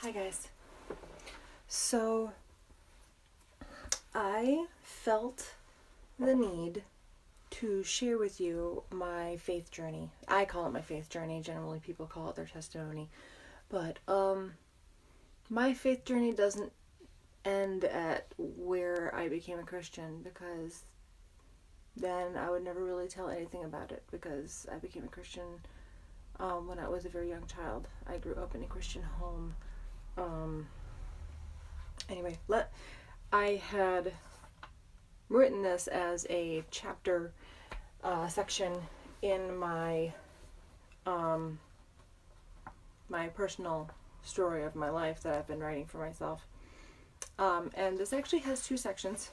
Hi guys. So I felt the need to share with you my faith journey. I call it my faith journey. Generally people call it their testimony. But my faith journey doesn't end at where I became a Christian, because then I would never really tell anything about it, because I became a Christian when I was a very young child. I grew up in a Christian home. Anyway, I had written this as a chapter section in my my personal story of my life that I've been writing for myself. And this actually has two sections.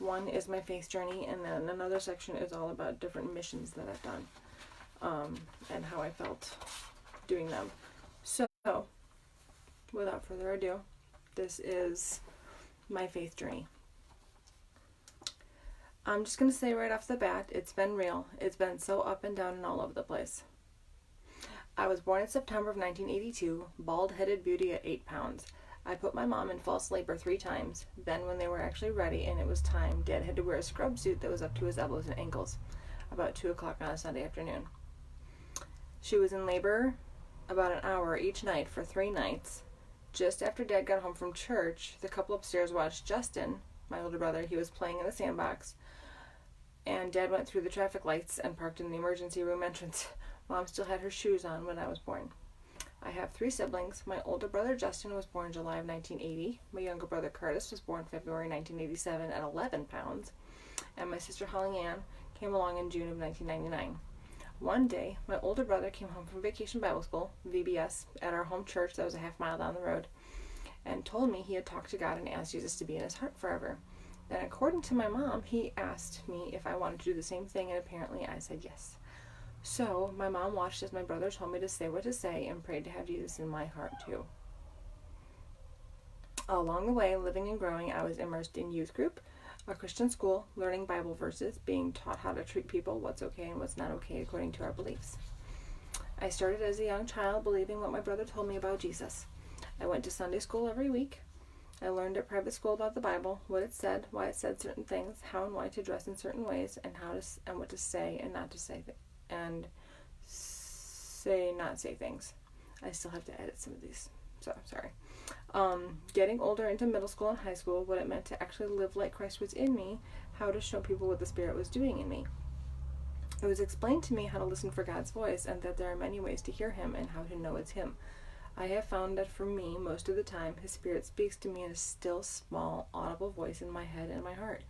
One is my faith journey, and then another section is all about different missions that I've done, and how I felt doing them. So, without further ado, this is my faith journey. I'm just going to say right off the bat, it's been real. It's been so up and down and all over the place. I was born in September of 1982, bald-headed beauty at 8 pounds. I put my mom in false labor 3 times. Then when they were actually ready and it was time, Dad had to wear a scrub suit that was up to his elbows and ankles, about 2 o'clock on a Sunday afternoon. She was in labor about an hour each night for 3 nights. Just after Dad got home from church, the couple upstairs watched Justin, my older brother. He was playing in the sandbox, and Dad went through the traffic lights and parked in the emergency room entrance. Mom still had her shoes on when I was born. I have 3 siblings. My older brother Justin was born July of 1980. My younger brother Curtis was born February 1987 at 11 pounds. And my sister Holly Ann came along in June of 1999. One day, my older brother came home from Vacation Bible School, VBS, at our home church that was a half-mile down the road, and told me he had talked to God and asked Jesus to be in his heart forever. Then, according to my mom, he asked me if I wanted to do the same thing, and apparently I said yes. So, my mom watched as my brother told me to say what to say and prayed to have Jesus in my heart too. Along the way, living and growing, I was immersed in youth group, a Christian school, learning Bible verses, being taught how to treat people, what's okay and what's not okay according to our beliefs. I started as a young child believing what my brother told me about Jesus. I went to Sunday school every week. I learned at private school about the Bible, what it said, why it said certain things, how and why to dress in certain ways, and what to say and not to say, and not say things. I still have to edit some of these, so sorry. Getting older into middle school and high school, what it meant to actually live like Christ was in me, how to show people what the Spirit was doing in me. It was explained to me how to listen for God's voice, and that there are many ways to hear Him and how to know it's Him. I have found that for me, most of the time, His Spirit speaks to me in a still, small, audible voice in my head and my heart.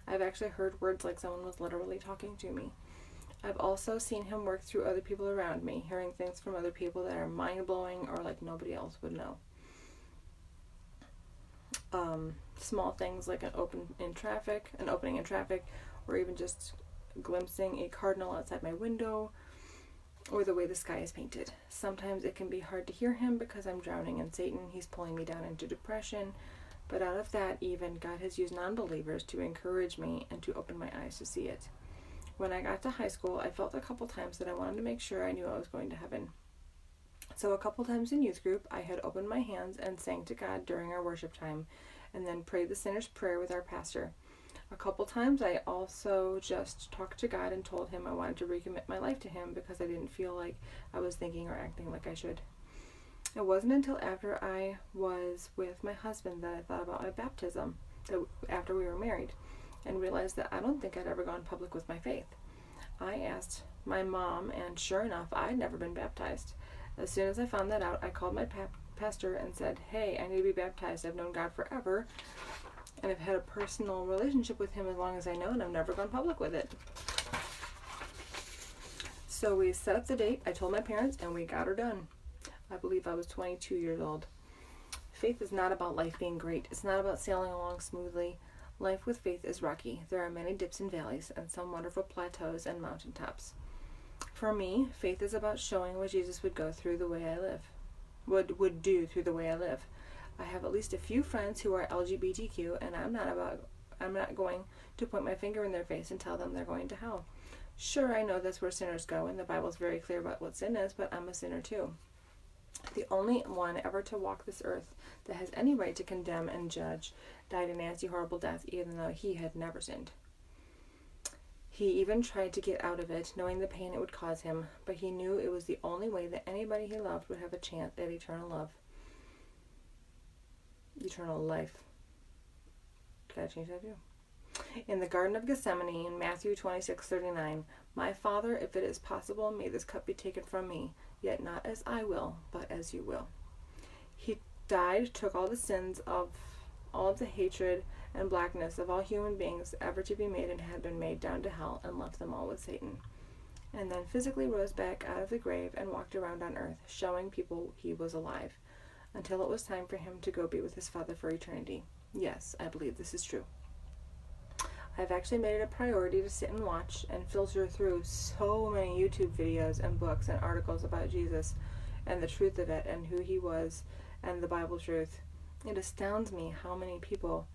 I've actually heard words like someone was literally talking to me. I've also seen Him work through other people around me, hearing things from other people that are mind-blowing or like nobody else would know. Small things like an opening in traffic, or even just glimpsing a cardinal outside my window, or the way the sky is painted. Sometimes it can be hard to hear Him because I'm drowning in Satan. He's pulling me down into depression. But out of that, even, God has used non-believers to encourage me and to open my eyes to see it. When I got to high school, I felt a couple times that I wanted to make sure I knew I was going to heaven. So a couple times in youth group, I had opened my hands and sang to God during our worship time, and then prayed the sinner's prayer with our pastor. A couple times I also just talked to God and told Him I wanted to recommit my life to Him because I didn't feel like I was thinking or acting like I should. It wasn't until after I was with my husband that I thought about my baptism, after we were married, and realized that I don't think I'd ever gone public with my faith. I asked my mom, and sure enough, I'd never been baptized. As soon as I found that out, I called my pastor and said, "Hey, I need to be baptized. I've known God forever, and I've had a personal relationship with Him as long as I know, and I've never gone public with it." So we set up the date, I told my parents, and we got her done. I believe I was 22 years old. Faith is not about life being great. It's not about sailing along smoothly. Life with faith is rocky. There are many dips and valleys, and some wonderful plateaus and mountaintops. For me, faith is about showing what Jesus would go through the way I live. Would do through the way I live. I have at least a few friends who are LGBTQ, and I'm not going to point my finger in their face and tell them they're going to hell. Sure, I know that's where sinners go, and the Bible's very clear about what sin is, but I'm a sinner too. The only one ever to walk this earth that has any right to condemn and judge, died a nasty, horrible death, even though he had never sinned. He even tried to get out of it, knowing the pain it would cause him, but he knew it was the only way that anybody he loved would have a chance at eternal life. Gotta change that too. In the Garden of Gethsemane, in Matthew 26:39, "My Father, if it is possible, may this cup be taken from me, yet not as I will, but as you will." He died, took all the sins of all of the hatred and blackness of all human beings ever to be made and had been made down to hell, and left them all with Satan. And then physically rose back out of the grave and walked around on earth, showing people he was alive, until it was time for him to go be with his Father for eternity. Yes, I believe this is true. I've actually made it a priority to sit and watch and filter through so many YouTube videos and books and articles about Jesus and the truth of it and who he was and the Bible truth. It astounds me how many people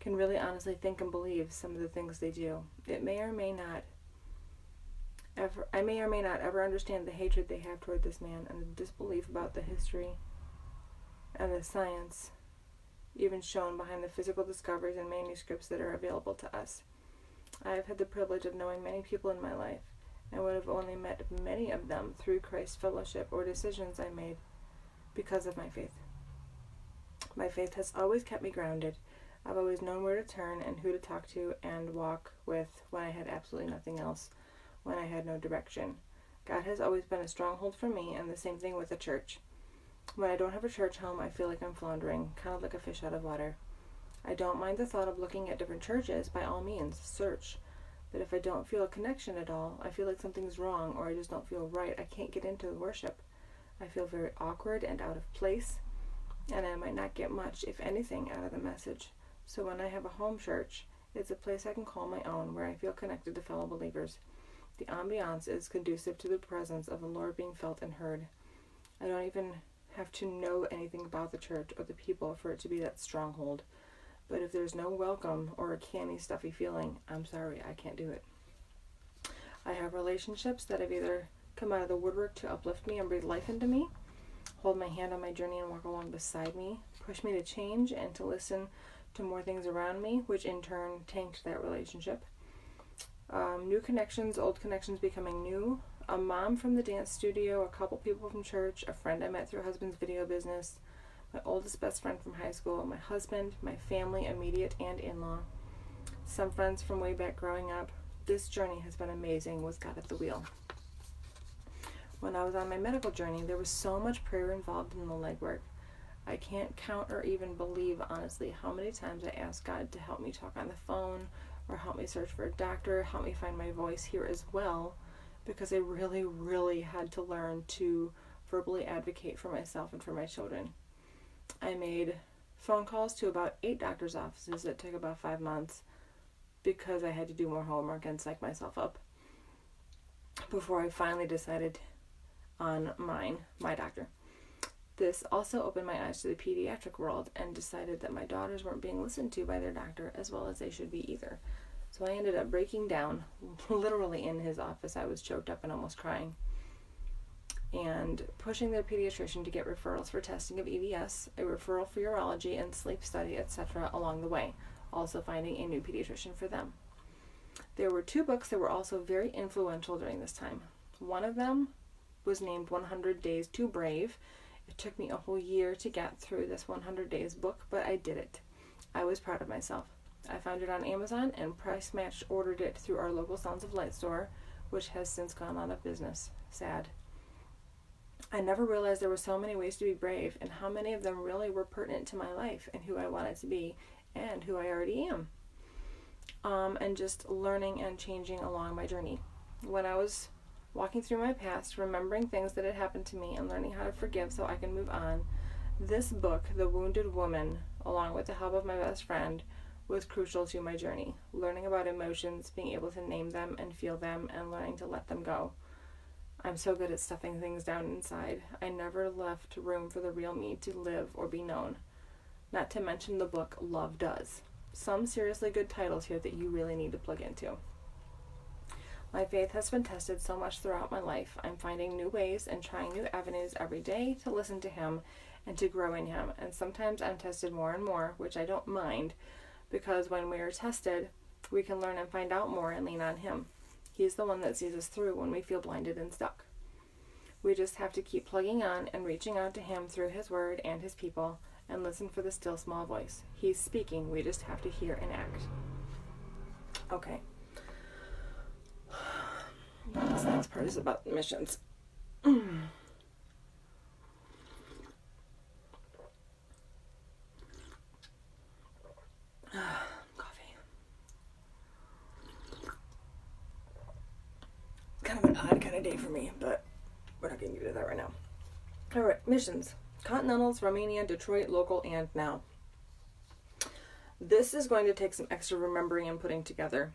can really honestly think and believe some of the things they do. I may or may not ever understand the hatred they have toward this man and the disbelief about the history and the science even shown behind the physical discoveries and manuscripts that are available to us. I have had the privilege of knowing many people in my life, and would have only met many of them through Christ's fellowship or decisions I made because of my faith. My faith has always kept me grounded. I've always known where to turn and who to talk to and walk with when I had absolutely nothing else, when I had no direction. God has always been a stronghold for me, and the same thing with the church. When I don't have a church home, I feel like I'm floundering, kind of like a fish out of water. I don't mind the thought of looking at different churches. By all means, search. But if I don't feel a connection at all, I feel like something's wrong or I just don't feel right. I can't get into the worship. I feel very awkward and out of place, and I might not get much, if anything, out of the message. So when I have a home church, it's a place I can call my own, where I feel connected to fellow believers. The ambiance is conducive to the presence of the Lord being felt and heard. I don't even have to know anything about the church or the people for it to be that stronghold. But if there's no welcome or a canny, stuffy feeling, I'm sorry, I can't do it. I have relationships that have either come out of the woodwork to uplift me and breathe life into me, hold my hand on my journey and walk along beside me, push me to change and to listen to more things around me, which in turn tanked that relationship. New connections, old connections becoming new. A mom from the dance studio, a couple people from church, a friend I met through husband's video business, my oldest best friend from high school, my husband, my family, immediate and in-law, some friends from way back growing up. This journey has been amazing with God at the wheel. When I was on my medical journey, there was so much prayer involved in the legwork. I can't count or even believe, honestly, how many times I asked God to help me talk on the phone or help me search for a doctor, help me find my voice here as well, because I really, really had to learn to verbally advocate for myself and for my children. I made phone calls to about 8 doctor's offices that took about 5 months because I had to do more homework and psych myself up before I finally decided on my doctor. This also opened my eyes to the pediatric world and decided that my daughters weren't being listened to by their doctor as well as they should be either. So I ended up breaking down, literally in his office. I was choked up and almost crying. And pushing the pediatrician to get referrals for testing of EDS, a referral for urology and sleep study, etc. along the way. Also finding a new pediatrician for them. There were 2 books that were also very influential during this time. One of them was named 100 Days Too Brave. It took me a whole year to get through this 100 Days book, but I did it. I was proud of myself. I found it on Amazon and price matched ordered it through our local Sounds of Light store, which has since gone out of business. Sad. I never realized there were so many ways to be brave and how many of them really were pertinent to my life and who I wanted to be and who I already am. And just learning and changing along my journey. When I was walking through my past, remembering things that had happened to me and learning how to forgive so I can move on, this book, The Wounded Woman, along with the help of my best friend, was crucial to my journey. Learning about emotions, being able to name them and feel them, and learning to let them go. I'm so good at stuffing things down inside. I never left room for the real me to live or be known. Not to mention the book Love Does. Some seriously good titles here that you really need to plug into. My faith has been tested so much throughout my life. I'm finding new ways and trying new avenues every day to listen to Him and to grow in Him. And sometimes I'm tested more and more, which I don't mind, because when we are tested, we can learn and find out more and lean on Him. He's the one that sees us through when we feel blinded and stuck. We just have to keep plugging on and reaching out to Him through His Word and His people and listen for the still small voice. He's speaking. We just have to hear and act. Okay. This next part is about missions. Coffee. It's kind of an odd kind of day for me, but we're not getting into that right now. Alright, missions. Continentals, Romania, Detroit, local, and now. This is going to take some extra remembering and putting together.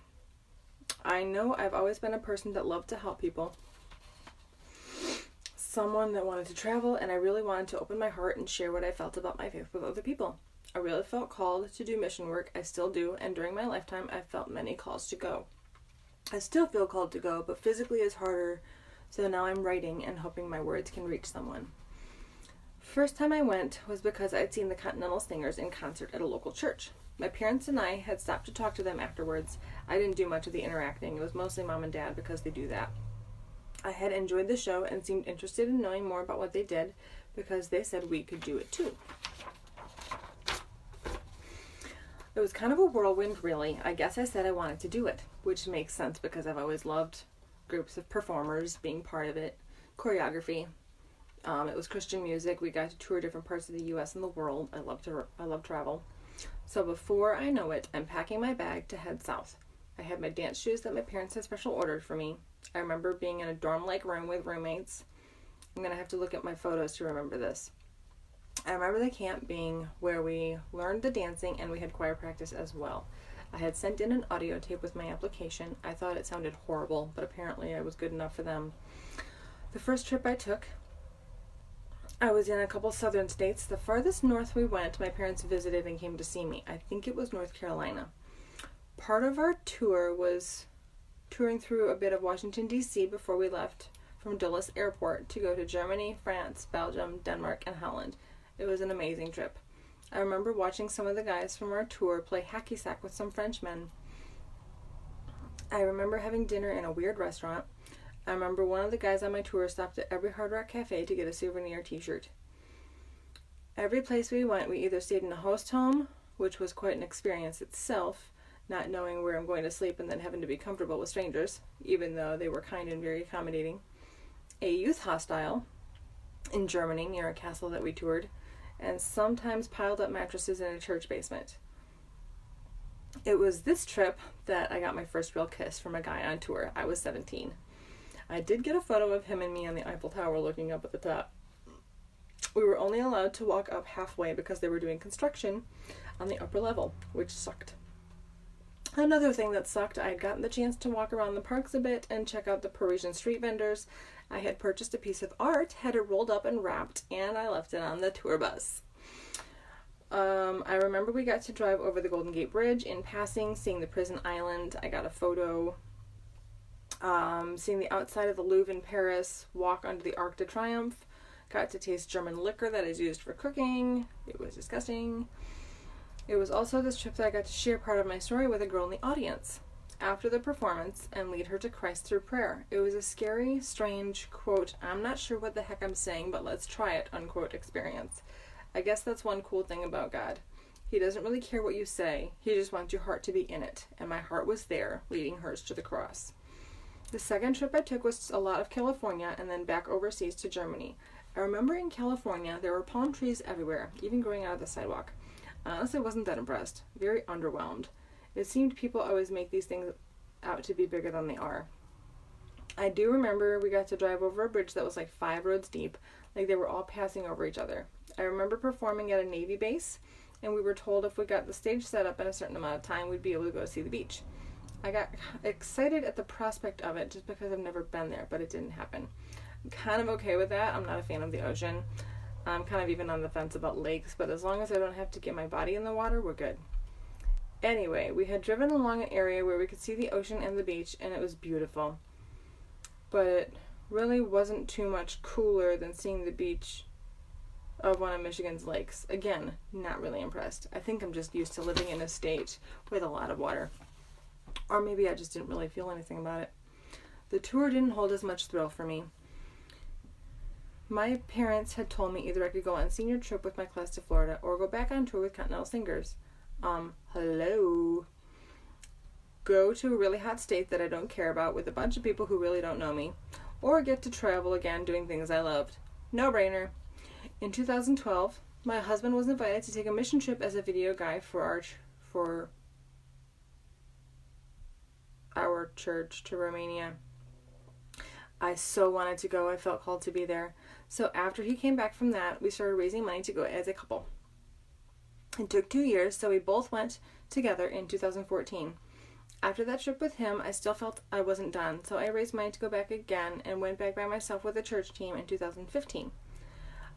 I know I've always been a person that loved to help people. Someone that wanted to travel, and I really wanted to open my heart and share what I felt about my faith with other people. I really felt called to do mission work. I still do, and during my lifetime, I felt many calls to go. I still feel called to go, but physically is harder, so now I'm writing and hoping my words can reach someone. First time I went was because I'd seen the Continental Singers in concert at a local church. My parents and I had stopped to talk to them afterwards. I didn't do much of the interacting. It was mostly mom and dad because they do that. I had enjoyed the show and seemed interested in knowing more about what they did because they said we could do it too. It was kind of a whirlwind, really. I guess I said I wanted to do it, which makes sense because I've always loved groups of performers, being part of it, choreography. It was Christian music. We got to tour different parts of the U.S. and the world. I love travel. So before I know it, I'm packing my bag to head south. I had my dance shoes that my parents had special ordered for me. I remember being in a dorm-like room with roommates. I'm going to have to look at my photos to remember this. I remember the camp being where we learned the dancing and we had choir practice as well. I had sent in an audio tape with my application. I thought it sounded horrible, but apparently I was good enough for them. The first trip I took, I was in a couple southern states. The farthest north we went, my parents visited and came to see me. I think it was North Carolina. Part of our tour was touring through a bit of Washington, D.C. before we left from Dulles Airport to go to Germany, France, Belgium, Denmark, and Holland. It was an amazing trip. I remember watching some of the guys from our tour play hacky sack with some Frenchmen. I remember having dinner in a weird restaurant. I remember one of the guys on my tour stopped at every Hard Rock Cafe to get a souvenir t-shirt. Every place we went, we either stayed in a host home, which was quite an experience itself, not knowing where I'm going to sleep and then having to be comfortable with strangers, even though they were kind and very accommodating. A youth hostel in Germany near a castle that we toured, and sometimes piled up mattresses in a church basement. It was this trip that I got my first real kiss from a guy on tour. I was 17. I did get a photo of him and me on the Eiffel Tower looking up at the top. We were only allowed to walk up halfway because they were doing construction on the upper level, which sucked. Another thing that sucked, I had gotten the chance to walk around the parks a bit and check out the Parisian street vendors. I had purchased a piece of art, had it rolled up and wrapped, and I left it on the tour bus. I remember we got to drive over the Golden Gate Bridge in passing, seeing the prison island. I got a photo. Seeing the outside of the Louvre in Paris, walk under the Arc de Triomphe, got to taste German liquor that is used for cooking. It was disgusting. It was also this trip that I got to share part of my story with a girl in the audience after the performance and lead her to Christ through prayer. It was a scary, strange, quote, I'm not sure what the heck I'm saying, but let's try it, unquote, experience. I guess that's one cool thing about God. He doesn't really care what you say. He just wants your heart to be in it. And my heart was there, leading hers to the cross. The second trip I took was a lot of California and then back overseas to Germany. I remember in California there were palm trees everywhere, even growing out of the sidewalk. I honestly wasn't that impressed. Very underwhelmed. It seemed people always make these things out to be bigger than they are. I do remember we got to drive over a bridge that was like 5 roads deep, like they were all passing over each other. I remember performing at a Navy base, and we were told if we got the stage set up in a certain amount of time, we'd be able to go see the beach. I got excited at the prospect of it just because I've never been there, but it didn't happen. I'm kind of okay with that. I'm not a fan of the ocean. I'm kind of even on the fence about lakes, but as long as I don't have to get my body in the water, we're good. Anyway, we had driven along an area where we could see the ocean and the beach, and it was beautiful. but it really wasn't too much cooler than seeing the beach of one of Michigan's lakes. Again, not really impressed. I think I'm just used to living in a state with a lot of water. Or maybe I just didn't really feel anything about it. The tour didn't hold as much thrill for me. My parents had told me either I could go on a senior trip with my class to Florida or go back on tour with Continental Singers. Hello. Go to a really hot state that I don't care about with a bunch of people who really don't know me, or get to travel again doing things I loved. No brainer. In 2012, my husband was invited to take a mission trip as a video guy for our church to Romania. I so wanted to go. I felt called to be there. So after he came back from that, we started raising money to go as a couple. It took 2 years, so we both went together in 2014. After that trip with him, I still felt I wasn't done, so I raised money to go back again and went back by myself with a church team in 2015.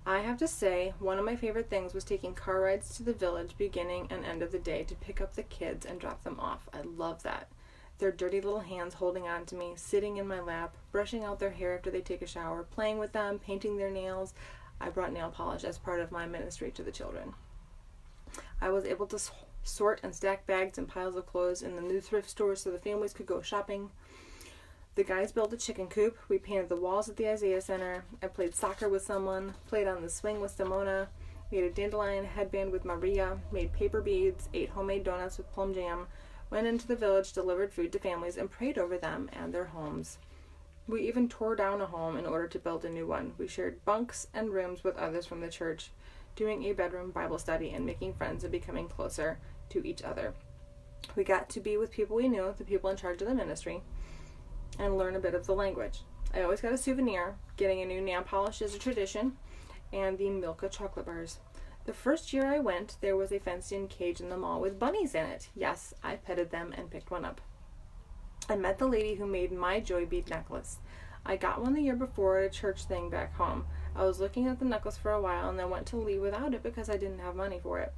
I have to say, one of my favorite things was taking car rides to the village beginning and end of the day to pick up the kids and drop them off. I love that. Their dirty little hands holding on to me, sitting in my lap, brushing out their hair after they take a shower, playing with them, painting their nails. I brought nail polish as part of my ministry to the children. I was able to sort and stack bags and piles of clothes in the new thrift store so the families could go shopping. The guys built a chicken coop. We painted the walls at the Isaiah Center. I played soccer with someone, played on the swing with Simona, made a dandelion headband with Maria, made paper beads, ate homemade donuts with plum jam, went into the village, delivered food to families, and prayed over them and their homes. We even tore down a home in order to build a new one. We shared bunks and rooms with others from the church, doing a bedroom Bible study and making friends and becoming closer to each other. We got to be with people we knew, the people in charge of the ministry, and learn a bit of the language. I always got a souvenir. Getting a new nail polish is a tradition, and the Milka chocolate bars. The first year I went, there was a fenced-in cage in the mall with bunnies in it. Yes, I petted them and picked one up. I met the lady who made my joy bead necklace. I got one the year before at a church thing back home. I was looking at the necklace for a while and then went to leave without it because I didn't have money for it.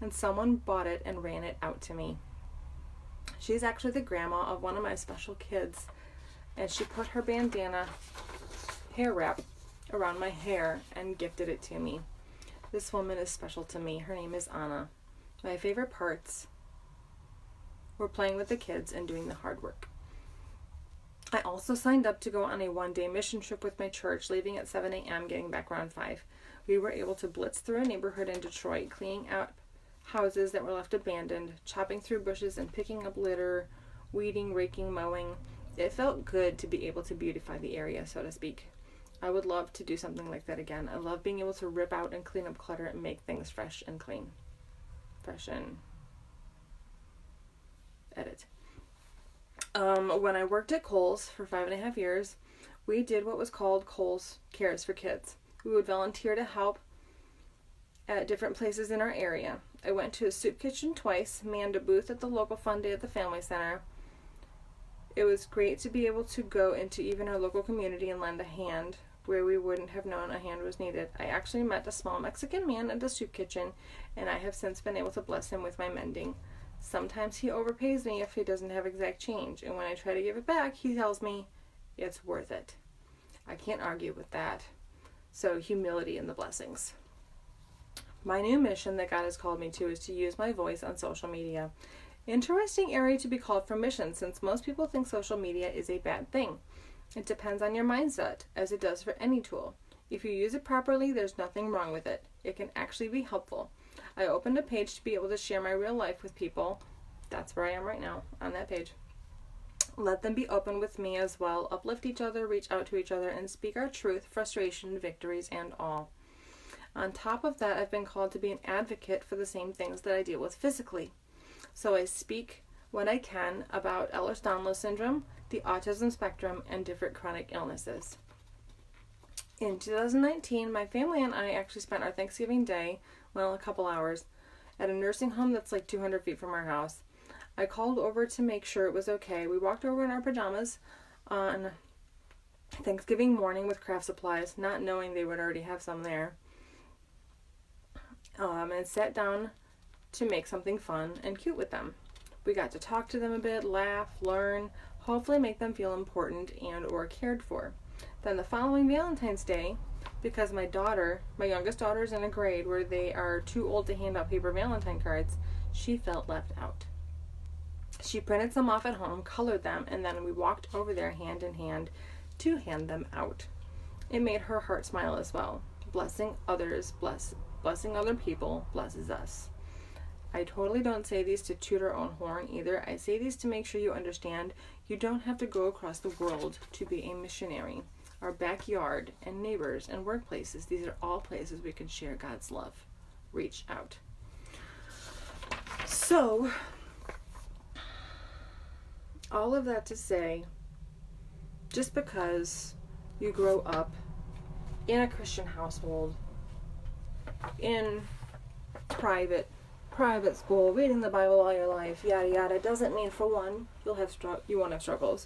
And someone bought it and ran it out to me. She's actually the grandma of one of my special kids, and she put her bandana hair wrap around my hair and gifted it to me. This woman is special to me. Her name is Anna. My favorite parts were playing with the kids and doing the hard work. I also signed up to go on a one-day mission trip with my church, leaving at 7 a.m., getting back around 5. We were able to blitz through a neighborhood in Detroit, cleaning out houses that were left abandoned, chopping through bushes and picking up litter, weeding, raking, mowing. It felt good to be able to beautify the area, so to speak. I would love to do something like that again. I love being able to rip out and clean up clutter and make things fresh and clean. Fresh and edit. When I worked at Kohl's for 5.5 years, we did what was called Kohl's Cares for Kids. We would volunteer to help at different places in our area. I went to a soup kitchen twice, manned a booth at the local fun day at the Family Center. It was great to be able to go into even our local community and lend a hand where we wouldn't have known a hand was needed. I actually met a small Mexican man at the soup kitchen, and I have since been able to bless him with my mending. Sometimes he overpays me if he doesn't have exact change, and when I try to give it back, he tells me it's worth it. I can't argue with that. So humility in the blessings. My new mission that God has called me to is to use my voice on social media. Interesting area to be called for mission, since most people think social media is a bad thing. It depends on your mindset, as it does for any tool. If you use it properly, there's nothing wrong with it. It can actually be helpful. I opened a page to be able to share my real life with people. That's where I am right now, on that page. Let them be open with me as well, uplift each other, reach out to each other, and speak our truth, frustration, victories, and all. On top of that, I've been called to be an advocate for the same things that I deal with physically. So I speak when I can about Ehlers-Danlos syndrome, the autism spectrum, and different chronic illnesses. In 2019, my family and I actually spent our Thanksgiving day, well, a couple hours, at a nursing home that's like 200 feet from our house. I called over to make sure it was okay. We walked over in our pajamas on Thanksgiving morning with craft supplies, not knowing they would already have some there, and sat down to make something fun and cute with them. We got to talk to them a bit, laugh, learn, hopefully make them feel important and or cared for. Then the following Valentine's Day, because my youngest daughter's in a grade where they are too old to hand out paper Valentine cards, she felt left out. She printed some off at home, colored them, and then we walked over there hand in hand to hand them out. It made her heart smile as well. Blessing others, blessing other people blesses us. I totally don't say these to toot our own horn either. I say these to make sure you understand you don't have to go across the world to be a missionary. Our backyard and neighbors and workplaces, these are all places we can share God's love. Reach out. So, all of that to say, just because you grow up in a Christian household, in private school, reading the Bible all your life, yada yada, doesn't mean, for one, you won't have struggles.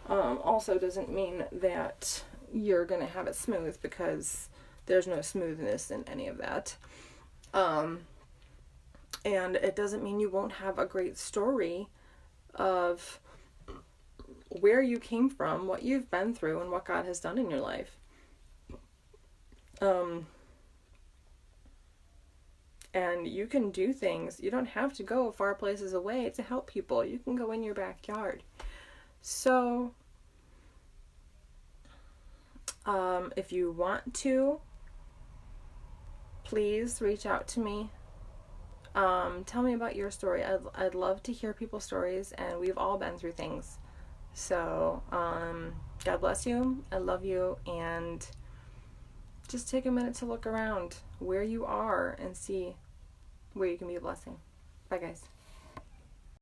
Also doesn't mean that you're gonna have it smooth, because there's no smoothness in any of that. And it doesn't mean you won't have a great story of where you came from, what you've been through, and what God has done in your life. And you can do things. You don't have to go far places away to help people. You can go in your backyard. So, if you want to, please reach out to me. Tell me about your story. I'd love to hear people's stories, and we've all been through things. So, God bless you. I love you, and just take a minute to look around where you are and see where you can be a blessing. Bye, guys.